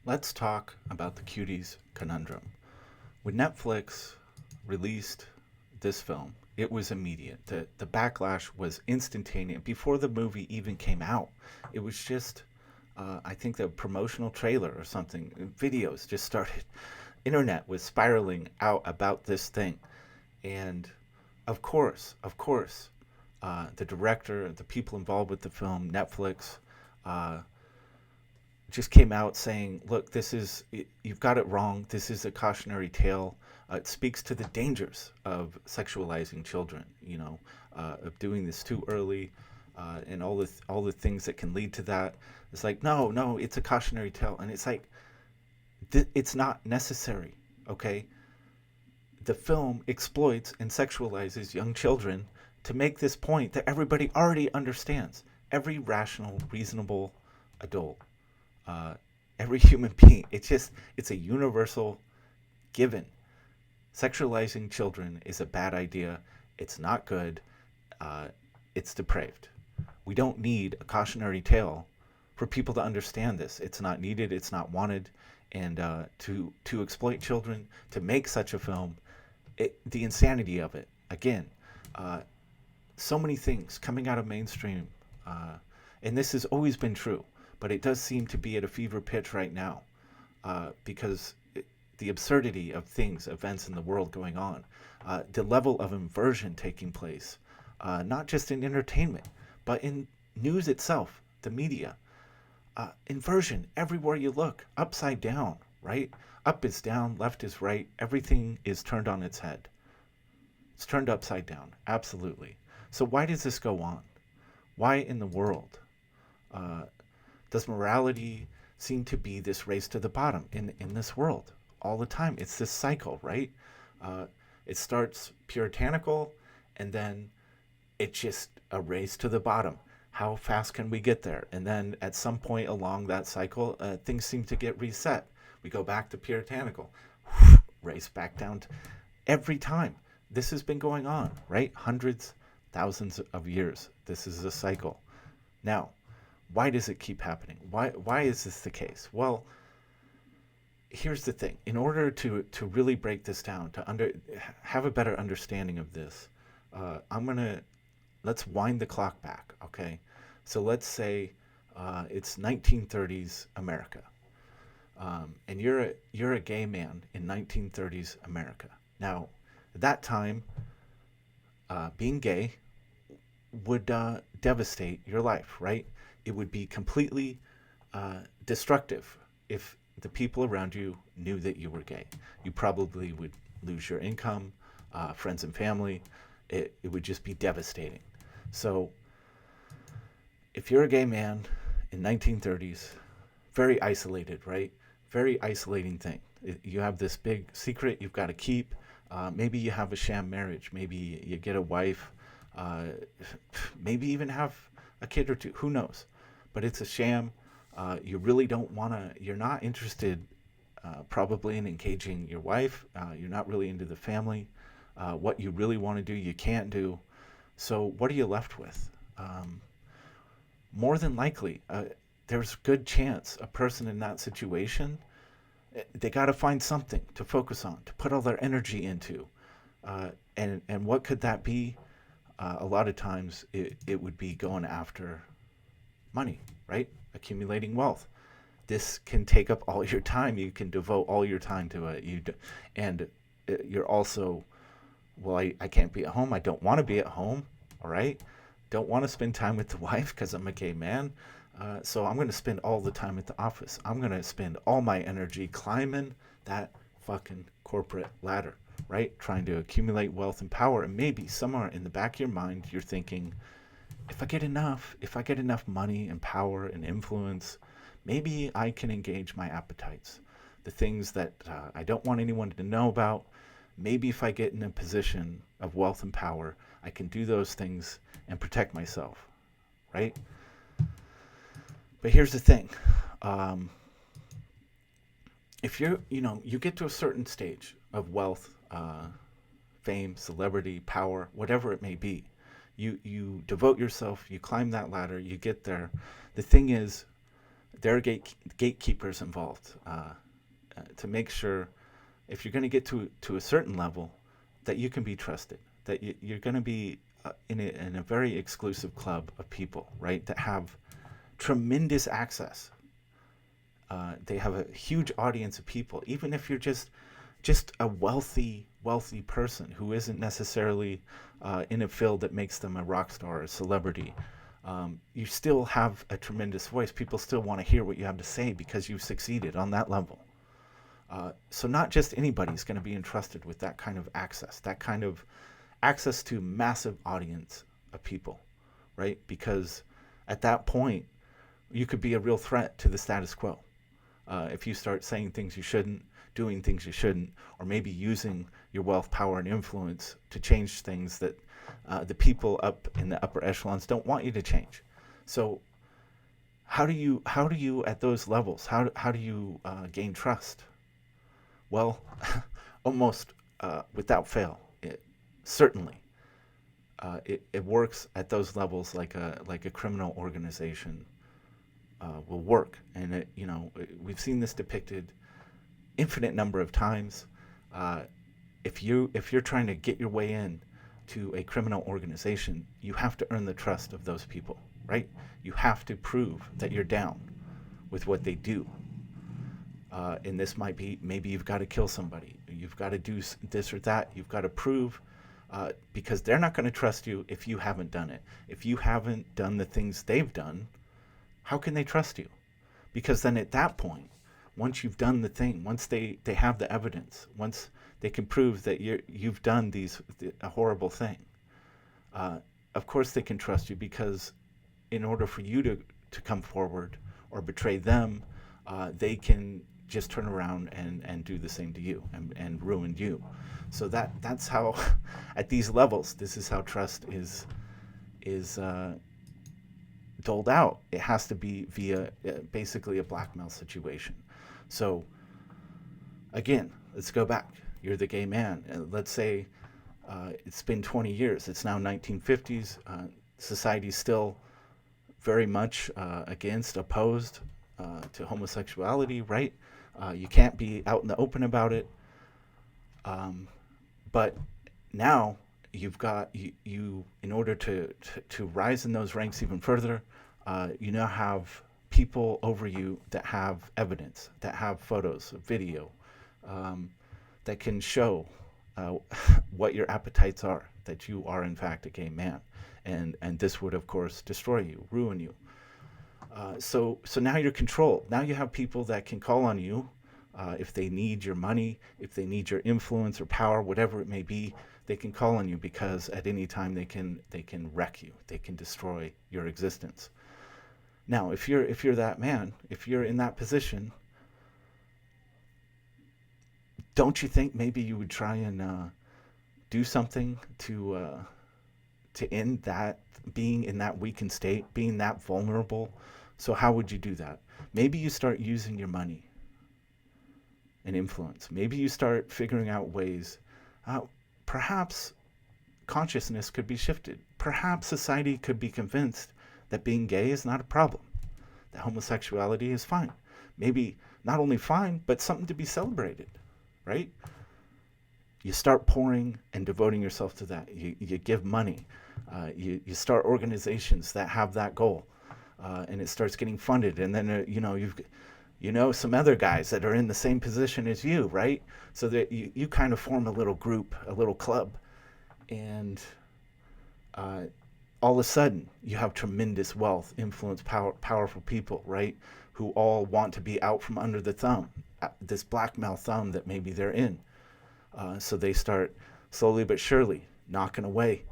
Let's talk about the CUTIES Conundrum. When Netflix released this film, it was immediate. The backlash was instantaneous. Before the movie even came out, it was just, I think, the promotional trailer or something. Videos just started. Internet was spiraling out about this thing. And of course, the director, the people involved with the film, Netflix, uh, just came out saying, "Look, you've got it wrong. This is a cautionary tale. It speaks to the dangers of sexualizing children. Of doing this too early, and all the things that can lead to that." It's like, no, no, it's a cautionary tale, and it's like it's not necessary. Okay, the film exploits and sexualizes young children to make this point that everybody already understands. Every rational, reasonable adult, uh, every human being. It's a universal given. Sexualizing children is a bad idea. It's not good. Uh, it's depraved. We don't need a cautionary tale for people to understand this. It's not needed. It's not wanted. And to exploit children, to make such a film, the insanity of it. Again, uh, so many things coming out of mainstream, uh, and this has always been true, but it does seem to be at a fever pitch right now, because the absurdity of things, events in the world going on, the level of inversion taking place, not just in entertainment, but in news itself, the media. Inversion everywhere you look, upside down, right? Up is down, left is right. Everything is turned on its head. It's turned upside down, absolutely. So why does this go on? Why in the world uh, does morality seem to be this race to the bottom in this world all the time? It's this cycle, right? Uh, it starts puritanical, and then it's just a race to the bottom. How fast can we get there? And then at some point along that cycle, things seem to get reset. We go back to puritanical, race back down to, every time. This has been going on, right? Hundreds, thousands of years. This is a cycle. Now, why does it keep happening? Why is this the case? Well, here's the thing. In order to really break this down, to have a better understanding of this, I'm gonna let's wind the clock back. Okay, so let's say it's 1930s America, and you're a gay man in 1930s America. Now, at that time, being gay would devastate your life, right? It would be completely destructive if the people around you knew that you were gay. You probably would lose your income, friends and family. It would just be devastating. So, if you're a gay man in 1930s, very isolated, right? Very isolating thing. You have this big secret you've got to keep. Maybe you have a sham marriage. Maybe you get a wife. Uh, Maybe even have a kid or two. Who knows? But it's a sham. You really don't want to. You're not interested, probably, in engaging your wife. You're not really into the family. What you really want to do, you can't do. So what are you left with? More than likely, there's a good chance a person in that situation, they got to find something to focus on, to put all their energy into. And what could that be? A lot of times it would be going after money, right? Accumulating wealth. This can take up all your time. You can devote all your time to it. And you're also, well, I can't be at home. I don't want to be at home. All right. Don't want to spend time with the wife because I'm a gay man. So I'm going to spend all the time at the office. I'm going to spend all my energy climbing that fucking corporate ladder, right? Trying to accumulate wealth and power. And maybe somewhere in the back of your mind, you're thinking, if I get enough money and power and influence, maybe I can engage my appetites, the things that I don't want anyone to know about. Maybe if I get in a position of wealth and power, I can do those things and protect myself, right? But here's the thing. Um, if you get to a certain stage of wealth, fame, celebrity, power, whatever it may be, you devote yourself, you climb that ladder, you get there. The thing is, there are gatekeepers involved to make sure if you're going to get to a certain level that you can be trusted, that you're going to be in a very exclusive club of people, right, that have tremendous access. They have a huge audience of people, even if you're just a wealthy person who isn't necessarily in a field that makes them a rock star or a celebrity. You still have a tremendous voice. People still want to hear what you have to say because you've succeeded on that level. So not just anybody's going to be entrusted with that kind of access to massive audience of people, right? Because at that point, you could be a real threat to the status quo. If you start saying things you shouldn't, doing things you shouldn't, or maybe using your wealth, power, and influence to change things that the people up in the upper echelons don't want you to change. So how do you at those levels, how do you gain trust? Well, almost without fail, certainly. It works at those levels like a criminal organization will work, and we've seen this depicted infinite number of times. If you're trying to get your way in to a criminal organization, you have to earn the trust of those people, right? You have to prove that you're down with what they do. And this might be, maybe you've got to kill somebody, you've got to do this or that, you've got to prove, because they're not going to trust you if you haven't done it. If you haven't done the things they've done, how can they trust you? Because then at that point, once you've done the thing, once they have the evidence, once they can prove that you've done a horrible thing, of course they can trust you, because in order for you to come forward or betray them, they can just turn around and do the same to you and ruin you. So that's how, at these levels, this is how trust is doled out. It has to be via basically a blackmail situation. So again, let's go back. You're the gay man. Let's say it's been 20 years. It's now 1950s. Society's still very much opposed to homosexuality, right? You can't be out in the open about it. But now you've got you in order to rise in those ranks even further, you now have people over you that have evidence, that have photos, video, that can show what your appetites are, that you are in fact a gay man, and this would of course destroy you, ruin you. So now you're controlled. Now you have people that can call on you if they need your money, if they need your influence or power, whatever it may be. They can call on you, because at any time they can wreck you. They can destroy your existence. Now, if you're that man, if you're in that position, don't you think maybe you would try and do something to end that, being in that weakened state, being that vulnerable? So how would you do that? Maybe you start using your money and influence. Maybe you start figuring out ways. Perhaps consciousness could be shifted. Perhaps society could be convinced that being gay is not a problem, that homosexuality is fine. Maybe not only fine, but something to be celebrated, right? You start pouring and devoting yourself to that. You give money. You start organizations that have that goal, and it starts getting funded. And then you've some other guys that are in the same position as you, right? So that you kind of form a little group, a little club, and all of a sudden you have tremendous wealth, influence, powerful people, right? Who all want to be out from under the thumb, this blackmail thumb that maybe they're in. So they start slowly but surely knocking away,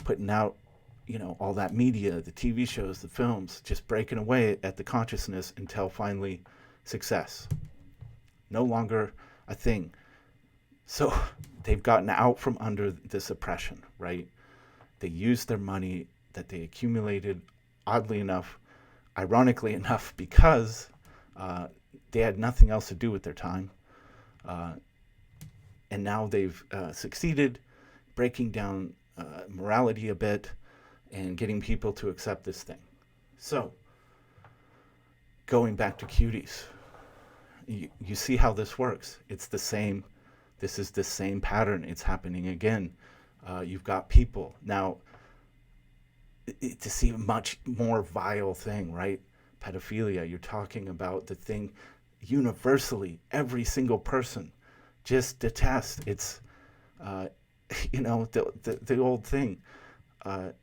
putting out, all that media, the TV shows, the films, just breaking away at the consciousness until finally success. No longer a thing. So they've gotten out from under this oppression, right? They used their money that they accumulated, oddly enough, ironically enough, because they had nothing else to do with their time. And now they've succeeded breaking down morality a bit and getting people to accept this thing. So Going back to cuties, you see how this works. It's the same. This is the same pattern. It's happening again. You've got people now. To see a much more vile thing, right? Pedophilia. You're talking about the thing universally, every single person just detests. It's the old thing.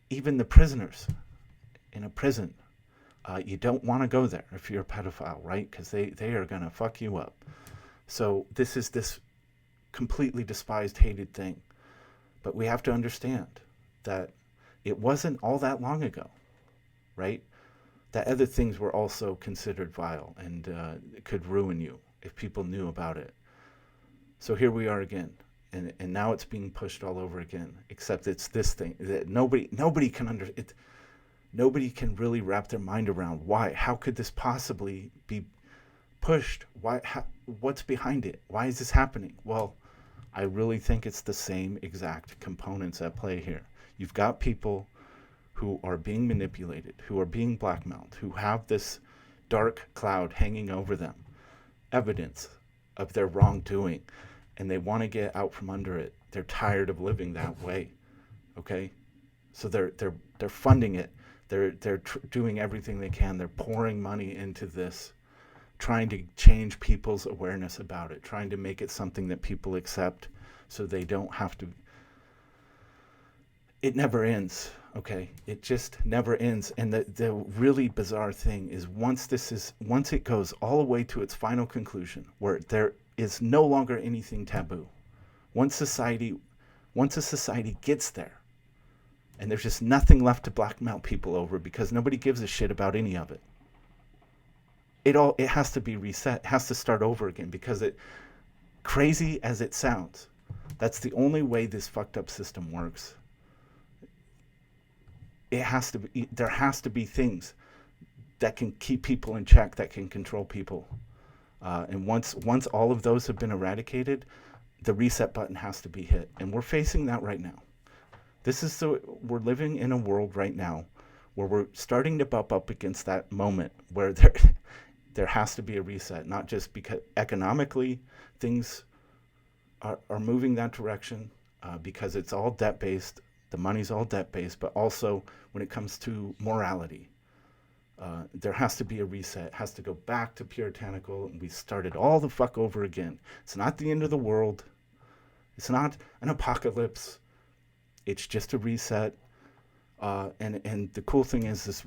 Even the prisoners in a prison, you don't want to go there if you're a pedophile, right? Because they are gonna fuck you up. So this is this completely despised, hated thing. But we have to understand that it wasn't all that long ago, right? That other things were also considered vile and it could ruin you if people knew about it. So here we are again, and now it's being pushed all over again. Except it's this thing that nobody can nobody can really wrap their mind around. Why? How could this possibly be pushed? Why? What's behind it? Why is this happening? Well, I really think it's the same exact components at play here. You've got people who are being manipulated, who are being blackmailed, who have this dark cloud hanging over them, evidence of their wrongdoing, and they want to get out from under it. They're tired of living that way. Okay, so they're funding it. They're doing everything they can. They're pouring money into this, trying to change people's awareness about it, trying to make it something that people accept, so they don't have to. It never ends. Okay, it just never ends. And the really bizarre thing is once it goes all the way to its final conclusion, where there is no longer anything taboo, once a society gets there, and there's just nothing left to blackmail people over because nobody gives a shit about any of it. It has to be reset. It has to start over again because crazy as it sounds, that's the only way this fucked up system works. There has to be things that can keep people in check, that can control people. And once all of those have been eradicated, the reset button has to be hit. And we're facing that right now. We're living in a world right now where we're starting to bump up against that moment where there has to be a reset, not just because economically things are moving that direction, because it's all debt-based, the money's all debt-based, but also when it comes to morality, there has to be a reset. It has to go back to puritanical, and we start it all the fuck over again. It's not the end of the world. It's not an apocalypse. It's just a reset. And the cool thing is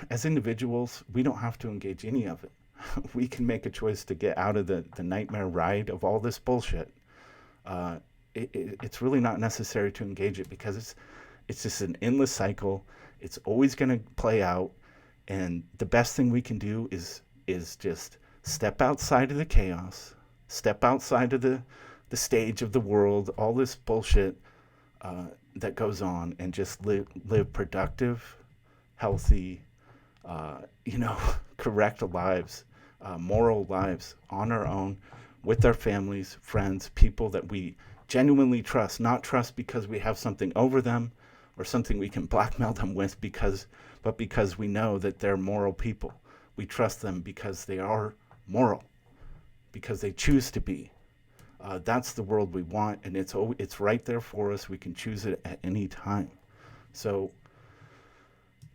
as individuals, we don't have to engage any of it. We can make a choice to get out of the nightmare ride of all this bullshit. It's really not necessary to engage it because it's just an endless cycle. It's always going to play out. And the best thing we can do is just step outside of the chaos, step outside of the stage of the world, all this bullshit that goes on, and just live productive, healthy, correct lives, moral lives on our own, with our families, friends, people that we genuinely trust, not trust because we have something over them or something we can blackmail them with, but because we know that they're moral people. We trust them because they are moral, because they choose to be. That's the world we want, and it's right there for us. We can choose it at any time. So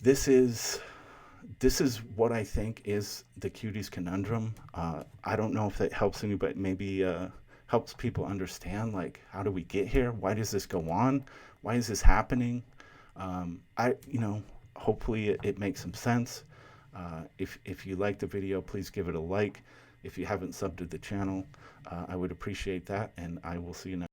this is what I think is the CUTIES Conundrum. I don't know if that helps anybody, maybe helps people understand, like, how do we get here? Why does this go on? Why is this happening? Hopefully it makes some sense. If you like the video, please give it a like. If you haven't subbed to the channel, I would appreciate that, and I will see you next.